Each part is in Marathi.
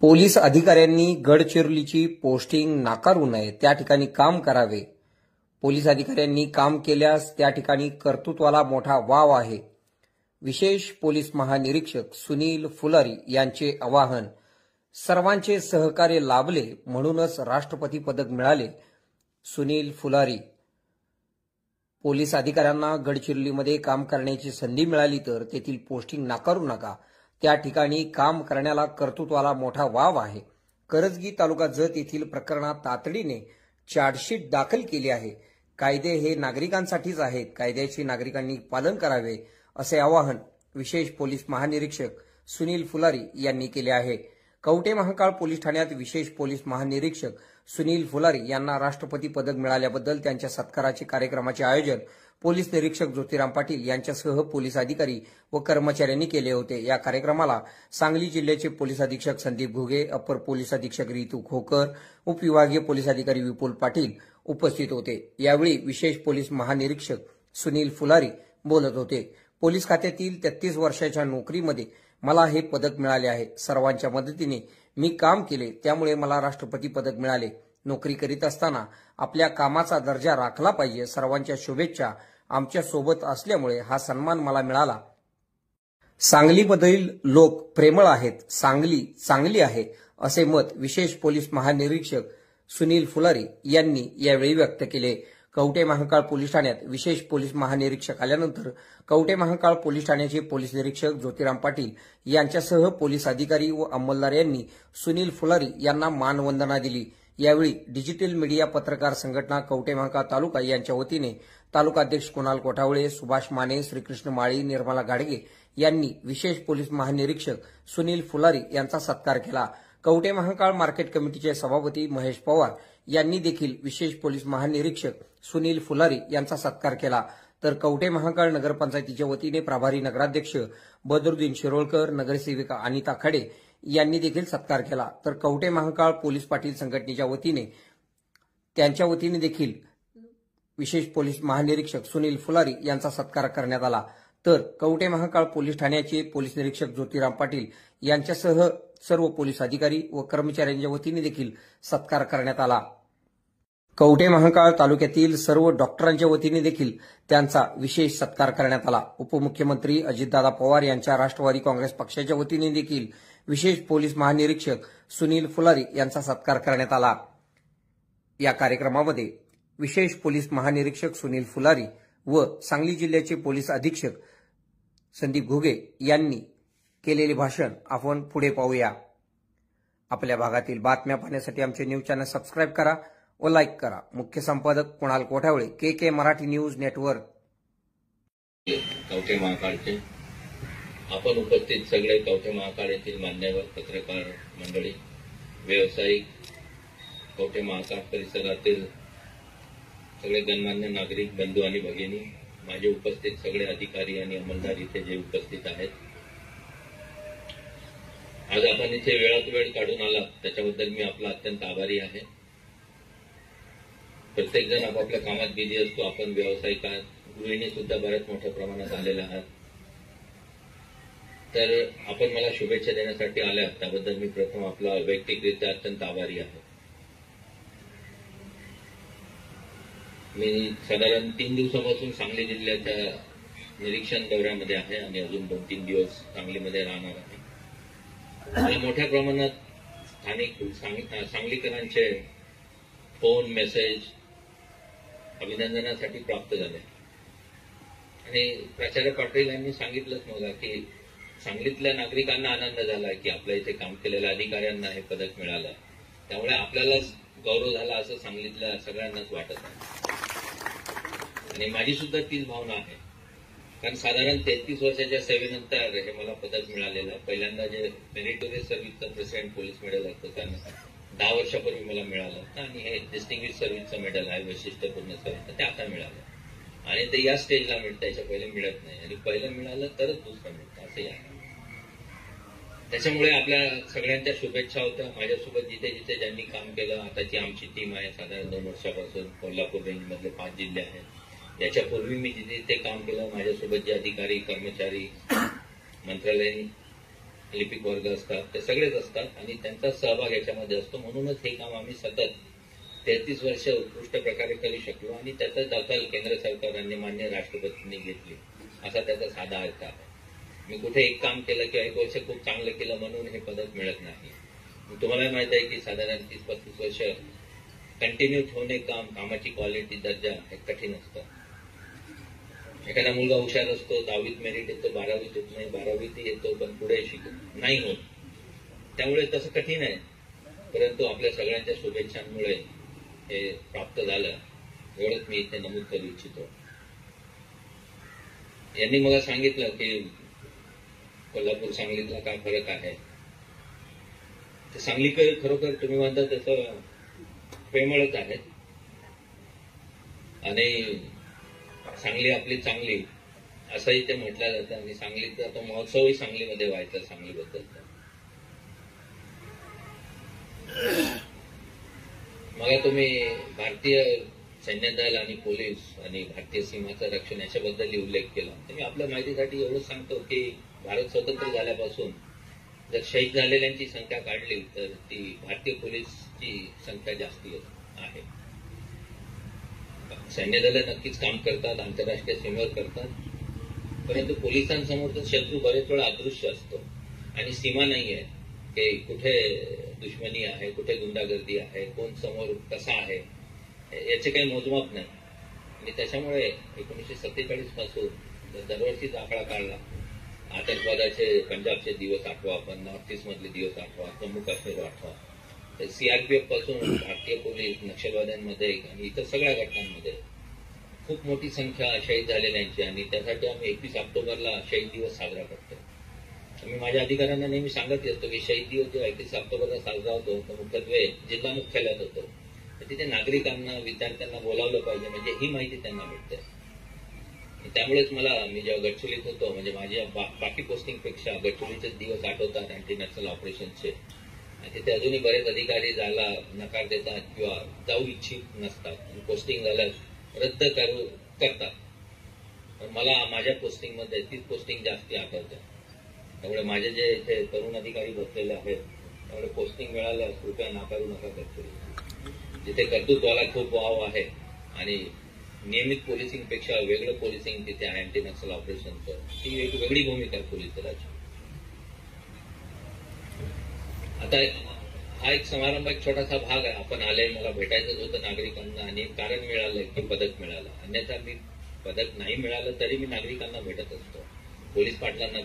पोलीस अधिकाऱ्यांनी गडचिरोलीची पोस्टिंग नाकारू नये, त्या ठिकाणी काम करावे। पोलीस अधिकाऱ्यांनी काम केल्यास त्या ठिकाणी कर्तृत्वाला मोठा वाव आहे। विशेष पोलीस महानिरीक्षक सुनील फुलारी यांचे आवाहन। सर्वांचे सहकार्य लाभले म्हणूनच राष्ट्रपती पदक मिळाले। सुनील फुलारी। पोलीस अधिकाऱ्यांना गडचिरोलीमध्ये काम करण्याची संधी मिळाली तर तेथील पोस्टिंग नाकारू नका, त्या ठिकाणी काम करण्याला कर्तृत्वाला मोठा वाव आहे। करजगी तालुका जत येथील प्रकरणात तातडीने चार्जशीट दाखल केली आहे। कायदे हे नागरिकांसाठीच आहेत, कायद्याचे नागरिकांनी पालन करावे असे आवाहन विशेष पोलीस महानिरीक्षक सुनील फुलारी यांनी केले आहे। कवठे महांकाळ पोलीस ठाण्यात विशेष पोलीस महानिरीक्षक सुनील फुलारी यांना राष्ट्रपती पदक मिळाल्याबद्दल त्यांच्या सत्काराचे कार्यक्रमाचे आयोजन पोलीस निरीक्षक ज्योतिराम पाटील यांच्यासह पोलीस अधिकारी व कर्मचाऱ्यांनी केले होते। या कार्यक्रमाला सांगली जिल्ह्याचे पोलीस अधीक्षक संदीप घुगे, अपर पोलीस अधीक्षक रितू खोकर, उपविभागीय पोलीस अधिकारी विपुल पाटील उपस्थित होते। यावेळी विशेष पोलीस महानिरीक्षक सुनील फुलारी बोलत होते। पोलीस खात्यातील 33 वर्षाच्या नोकरीमध्ये मला हे पदक मिळाले आहे। सर्वांच्या मदतीने मी काम केले, त्यामुळे मला राष्ट्रपती पदक मिळाले। नोकरी करीत असताना आपल्या कामाचा दर्जा राखला पाहिजे। सर्वांच्या शुभेच्छा आमच्या सोबत असल्यामुळे हा सन्मान मला मिळाला। सांगलीमधील लोक प्रेमळ आहेत, सांगली चांगली आहे असे मत विशेष पोलीस महानिरीक्षक सुनील फुलारी यांनी यावेळी व्यक्त केले। कवठे महांकाळ पोलीस ठाण्यात विशेष पोलीस महानिरीक्षक आल्यानंतर कवठे महांकाळ पोलीस ठाण्याचे पोलीस निरीक्षक ज्योतिराम पाटील यांच्यासह पोलीस अधिकारी व अंमलदार यांनी सुनील फुलारी यांना मानवंदना दिली। यावेळी डिजिटल मीडिया पत्रकार संघटना कवठे महांकाळ तालुका यांच्या वतीने तालुकाध्यक्ष कुणाल कोठावळे, सुभाष माने, श्रीकृष्ण माळी, निर्मला गाडगे यांनी विशेष पोलीस महानिरीक्षक सुनील फुलारी यांचा सत्कार केला। कवठे महांकाळ मार्केट कमिटीचे सभापती महेश पवार यांनी देखील विशेष पोलीस महानिरीक्षक सुनील फुलारी यांचा सत्कार केला। तर कवठे महांकाळ नगरपंचायतीच्या वतीने प्रभारी नगराध्यक्ष बदरुद्दीन शिरोळकर, नगरसेविका अनिता खडे यांनी देखील सत्कार केला। तर कवठे महांकाळ पोलीस पाटील संघटनेच्या वतीने त्यांच्या वतीने देखील विशेष पोलीस महानिरीक्षक सुनील फुलारी यांचा सत्कार करण्यात आला। तर कवठे महांकाळ पोलीस ठाण्याचे पोलीस निरीक्षक ज्योतिराम पाटील यांच्यासह सर्व पोलीस अधिकारी व कर्मचाऱ्यांच्या वतीने देखील सत्कार करण्यात आला। कवठे महांकाळ तालुक्यातील सर्व डॉक्टरांच्या वतीने देखील त्यांचा विशेष सत्कार करण्यात आला। उपमुख्यमंत्री अजितदादा पवार यांच्या राष्ट्रवादी काँग्रेस पक्षाच्या वतीने देखील विशेष पोलीस महानिरीक्षक सुनील फुलारी यांचा सत्कार करण्यात आला। या कार्यक्रमामध्ये विशेष पोलीस महानिरीक्षक सुनील फुलारी व सांगली जिल्ह्याचे पोलीस अधीक्षक संदीप घुगे यांनी केलेले भाषण आपण पुढे पाहूया। आपल्या भागातील बातम्या पाहण्यासाठी आमचे न्यूज चॅनल सबस्क्राइब करा व लाईक करा। मुख्य संपादक कुणाल कोठावळे, के मराठी न्यूज नेटवर्क। कवठे महांकाळचे आपण उपस्थित सगळे कवठे महांकाळ येथील मान्यवर पत्रकार मंडळी, व्यावसायिक, कवठे महांकाळ परिसरातील सगळे गणमान्य नागरिक बंधू आणि भगिनी, माझे उपस्थित सगळे अधिकारी आणि अंमलदार इथे जे उपस्थित आहेत, आज आपण इथे वेळात वेळ काढून आला त्याच्याबद्दल मी आपला अत्यंत आभारी आहे। प्रत्येक जण आपापल्या कामात बिझी असतो, आपण व्यावसायिक आहात, गृहिणी सुद्धा बऱ्याच मोठ्या प्रमाणात आलेल्या आहात, तर आपण मला शुभेच्छा देण्यासाठी आल्या त्याबद्दल मी प्रथम आपला वैयक्तिकरित्या अत्यंत आभारी आहे। मी साधारण 3 दिवसापासून सांगली जिल्ह्याच्या निरीक्षण दौऱ्यामध्ये आहे आणि अजून 2-3 दिवस सांगलीमध्ये राहणार आहे। मला मोठ्या प्रमाणात स्थानिक सांगलीकरांचे फोन, मेसेज अभिनंदनासाठी प्राप्त झाले आणि प्राचार्य पाटील यांनी सांगितलंच मला की सांगलीतल्या नागरिकांना आनंद झाला की आपल्या इथे काम केलेल्या अधिकाऱ्यांना हे पदक मिळालं, त्यामुळे आपल्यालाच गौरव झाला असं सांगलीतल्या सगळ्यांनाच वाटत आहे आणि माझी सुद्धा तीच भावना आहे। कारण साधारण 33 वर्षाच्या सेवेनंतर हे मला पदक मिळालेलं आहे। पहिल्यांदा जे मेरिटोरियस सर्व्हिसचं प्रेसिडेंट पोलीस मेडल असतं त्यानं 10 वर्षापूर्वी मला मिळालं होतं आणि हे डिस्टिंग्विश सर्व्हिसचं मेडल आहे, वैशिष्ट्यपूर्ण सर्व्हिस, ते आता मिळालं आणि ते या स्टेजला मिळतं, त्याच्या पहिले मिळत नाही आणि पहिलं मिळालं तरच दुसरं मिळतं असंही आहे। त्याच्यामुळे आपल्या सगळ्यांच्या शुभेच्छा होत्या। माझ्यासोबत जिथे जिथे ज्यांनी काम केलं, आताची आमची टीम आहे साधारण 2 वर्षापासून, कोल्हापूर रेंजमधले 5 जिल्हे आहेत। याच्यापूर्वी मी जिथे जिथे काम केलं, माझ्यासोबत जे अधिकारी, कर्मचारी, मंत्रालयीन लिपिक वर्ग असतात, ते सगळेच असतात आणि त्यांचा सहभाग याच्यामध्ये असतो. म्हणूनच हे काम आम्ही सतत 33 वर्ष उत्कृष्ट प्रकारे करू शकलो आणि त्याचा दखल केंद्र सरकारने मान्य राष्ट्रपतींनी घेतली, असा त्याचा साधा अर्थ आहे. मी कुठे एक काम केलं किंवा 1 वर्ष खूप चांगलं केलं म्हणून हे पदक मिळत नाही. तुम्हाला माहित आहे की साधारण 30-35 वर्ष कंटिन्यू ठेवणे कामाची क्वालिटी, दर्जा हे कठीण असतं. एखादा मुलगा हुशार असतो, 10वीत मेरिट येतो, 12वीत येत नाही, 12वीत येतो, पण पुढे नाही होत. त्यामुळे तसं कठीण आहे. परंतु आपल्या सगळ्यांच्या शुभेच्छांमुळे हे प्राप्त झालं, एवढंच मी इथे नमूद करू इच्छितो. यांनी मला सांगितलं की कोल्हापूर सांगलीतला काय फरक आहे. सांगलीकर खरोखर तुम्ही म्हणता तसं प्रेमळच आहेत आणि सांगली आपली चांगली असंही ते म्हटलं जातं आणि सांगलीचा तो महोत्सवही सांगलीमध्ये व्हायचा सांगलीबद्दल. मला तुम्ही भारतीय सैन्य दल आणि पोलीस आणि भारतीय सीमाचं रक्षण याच्याबद्दल उल्लेख केला. तर मी आपल्या माहितीसाठी एवढंच सांगतो की भारत स्वतंत्र झाल्यापासून जर शहीद झालेल्यांची संख्या काढली तर ती भारतीय पोलीसची संख्या जास्ती आहे. सैन्य दल नक्कीच काम करतात, आंतरराष्ट्रीय सीमेवर करतात, परंतु पोलिसांसमोरचा शत्रू बरेच वेळा अदृश्य असतो आणि सीमा नाही आहे की कुठे दुश्मनी आहे, कुठे गुंडागर्दी आहे, कोण समोर कसा आहे याचे काही मोजमाप नाही. आणि त्याच्यामुळे 1947 पासून दरवर्षीचा आकडा काढला, आतंकवादाचे पंजाबचे दिवस आठवा, आपण नॉर्थ ईस्ट मधले दिवस आठवा, जम्मू काश्मीर आठवा, तर सीआरपीएफ पासून भारतीय पोलीस नक्षलवाद्यांमध्ये आणि इतर सगळ्या घटनांमध्ये खूप मोठी संख्या शहीद झालेल्यांची आणि त्यासाठी आम्ही 21 ऑक्टोबरला शहीद दिवस साजरा करतो. मी माझ्या अधिकाऱ्यांना नेहमी सांगत असतो की शहीद दिवस जेव्हा 21 ऑक्टोबरला साजरा होतो तो मुख्यत्वे जिल्हा मुख्यालयात होतो. तर तिथे नागरिकांना, विद्यार्थ्यांना बोलावलं पाहिजे, म्हणजे ही माहिती त्यांना मिळते. त्यामुळेच मी जेव्हा गडचिरोलीत होतो, म्हणजे माझ्या बाकी पोस्टिंगपेक्षा गडचिरोलीचे दिवस आठवतात अँटी नक्सल ऑपरेशनचे. तिथे अजूनही बरेच अधिकारी जायला नकार देतात किंवा जाऊ इच्छित नसतात, पोस्टिंग झाल्यास रद्द करतात. पण मला माझ्या पोस्टिंगमध्ये तीच पोस्टिंग जास्ती आठवते. त्यामुळे माझे जे इथे तरुण अधिकारी बसलेले आहेत त्यामुळे पोस्टिंग मिळाल्यास कृपया नाकारू नका. गडचिरोली जिथे कर्तृत्वाला खूप वाव आहे आणि नियमित पोलिसिंगपेक्षा वेगळं पोलिसिंग तिथे आहे अँटी नक्सल ऑपरेशनचं, ती एक वेगळी भूमिका आहे पोलीस दलाची. आता हा एक समारंभ, एक छोटासा भाग आहे. आपण आले, मला भेटायचंच होतं नागरिकांना आणि एक कारण मिळालं की पदक मिळालं. अन्यथा मी पदक नाही मिळालं तरी मी नागरिकांना भेटत असतो, पोलीस पाटलांना.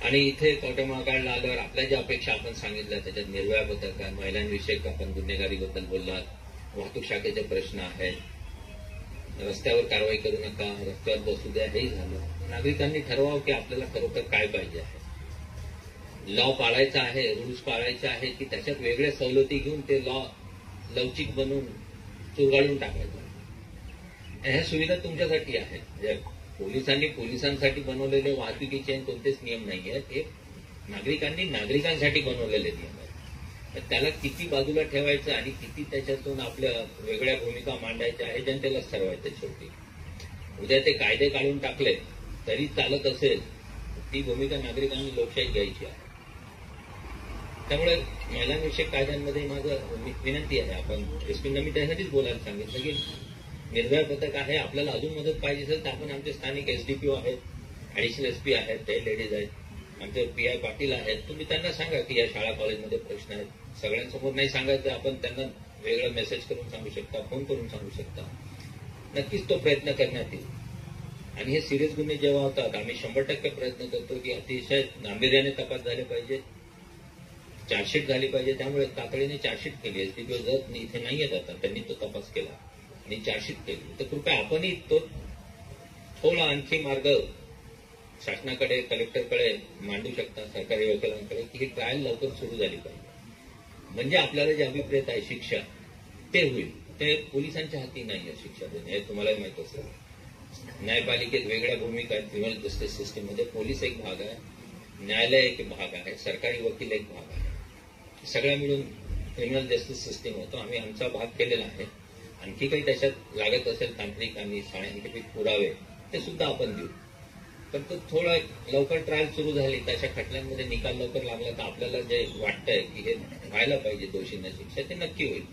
आणि इथे कवठेमहांकाळला आल्यावर आपल्या ज्या अपेक्षा आपण सांगितल्या त्याच्यात निर्भया पथक आहे, महिलांविषयक आपण गुन्हेगारीबद्दल बोललात, वाहतूक शाखेचे प्रश्न आहेत, रस्त्यावर कारवाई करू नका, रस्त्यावर बसू द्या, हेही झालं. नागरिकांनी ठरवावं की आपल्याला खरोखर काय पाहिजे आहे. लॉ पाळायचा आहे, रूल्स पाळायचे आहे की त्याच्यात वेगळ्या सवलती घेऊन ते लॉ लवचिक बनवून चुरगाळून टाकायचं. ह्या सुविधा तुमच्यासाठी आहेत. पोलिसांसाठी बनवलेले वाहतुकीचे कोणतेच नियम नाही आहेत, हे नागरिकांसाठी बनवलेले नियम आहेत. तर त्याला किती बाजूला ठेवायचं आणि किती त्याच्यातून आपल्या वेगळ्या भूमिका मांडायच्या आहे जनतेलाच ठरवायचं. शेवटी उद्या ते कायदे काढून टाकले तरी चालत असेल, ती भूमिका नागरिकांनी लोकशाही घ्यायची आहे. त्यामुळे महिलांविषयक कायद्यांमध्ये माझं विनंती आहे, आपण एसपींना मी त्यासाठीच बोलायला सांगितलं की निर्भया पथक आहे, आपल्याला अजून मदत पाहिजे असेल तर आपण आमचे स्थानिक एसडीपीओ आहेत, ऍडिशनल एसपी आहेत, ते लेडीज आहेत, आमचे पीआय पाटील आहेत, तुम्ही त्यांना सांगा की या शाळा कॉलेजमध्ये प्रश्न आहेत. सगळ्यांसमोर नाही सांगायचं, आपण त्यांना वेगळा मेसेज करून सांगू शकता, फोन करून सांगू शकता. नक्कीच तो प्रयत्न करण्यात येईल. आणि हे सिरियस गुन्हे जेव्हा होतात आम्ही 100% प्रयत्न करतो की अतिशय गांभीर्याने तपास झाले पाहिजे, चार्जशीट झाली पाहिजे. त्यामुळे तातडीने चार्जशीट केली. एसडीपीओ जर इथे नाही येत आता, त्यांनी तो तपास केला आणि चार्जशीट केली, तर कृपया आपणही तो थोडा आणखी मार्ग शासनाकडे, कलेक्टरकडे मांडू शकता, सरकारी वकिलांकडे, की ही ट्रायल लवकर सुरू झाली पाहिजे. म्हणजे आपल्याला जे अभिप्रेत आहे शिक्षा ते होईल. ते पोलिसांच्या हाती नाही आहे शिक्षा देणे, हे तुम्हालाही माहित असेल. न्यायपालिकेत वेगळ्या भूमिका आहेत. क्रिमिनल जस्टिस सिस्टीममध्ये पोलीस एक भाग आहे, न्यायालय एक भाग आहे, सरकारी वकील एक भाग आहे. सगळ्या मिळून क्रिमिनल जस्टिस सिस्टीम होतो. आम्ही आमचा भाग केलेला आहे. आणखी काही त्याच्यात लागत असेल तांत्रिक आणि सायंटिफिक पुरावे ते सुद्धा आपण देऊ. पण तो थोडा लवकर ट्रायल सुरू झाली, त्याच्या खटल्यांमध्ये निकाल लवकर लागला तर आपल्याला जे वाटतंय की हे व्हायला पाहिजे दोषींना शिक्षा, ते नक्की होईल.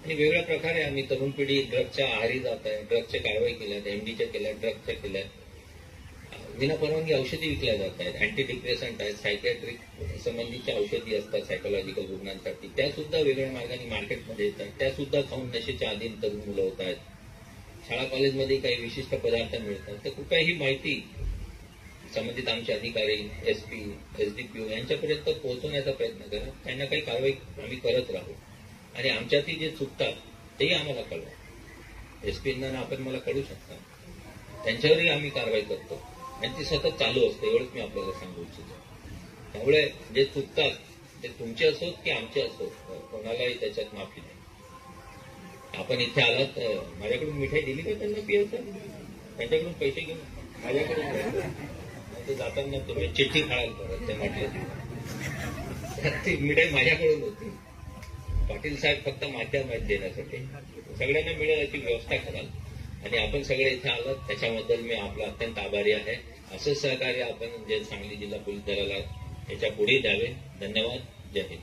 आणि वेगळ्या प्रकारे आम्ही तरुण पिढी ड्रग्सच्या आहारी जात आहे, ड्रग्सच्या कारवाई केल्यात, एमडीच्या केल्या, ड्रग्सच्या केल्या, विनापरवानगी औषधी विकल्या जात आहेत, अँटी डिप्रेसंट आहेत, सायकॅट्रिक संबंधीच्या औषधी असतात सायकोलॉजिकल रुग्णांसाठी, त्या सुद्धा वेगळ्या मार्गाने मार्केटमध्ये येतात, त्या सुद्धा खाऊन नशेच्या अधीन तरुण मुलं होत आहेत. शाळा कॉलेजमध्ये काही विशिष्ट पदार्थ मिळतात, तर कृपया ही माहिती संबंधित आमचे अधिकारी, एसपी, एसडीपीओ यांच्यापर्यंत पोहोचवण्याचा प्रयत्न करा. काही ना काही कारवाई आम्ही करत राहू आणि आमच्यातही जे चुकतात तेही आम्हाला कळवा. एसपींना आपण मला कळू शकता, त्यांच्यावरही आम्ही कारवाई करतो आणि ती सतत चालू असते, एवढंच मी आपल्याला सांगू इच्छितो. त्यामुळे जे चुकतात ते तुमचे असोत की आमचे असोत, कोणालाही त्याच्यात माफी नाही. आपण इथे आलात, माझ्याकडून मिठाई दिली का त्यांना पियायचं? त्यांच्याकडून पैसे घेऊन माझ्याकडून जाताना तुम्ही चिठ्ठी खाळाल परत, ते म्हटलं ती मिठाई माझ्याकडून होती. पाटील साहेब फक्त माध्यम आहेत देण्यासाठी, सगळ्यांना मिळेल याची व्यवस्था कराल आणि आपण सगळे इथे आलात त्याच्याबद्दल मी आपला अत्यंत आभारी आहे. असंच सहकार्य आपण जे सांगली जिल्हा पोलीस दलाला याच्या पुढे द्यावे. धन्यवाद. जय हिंद.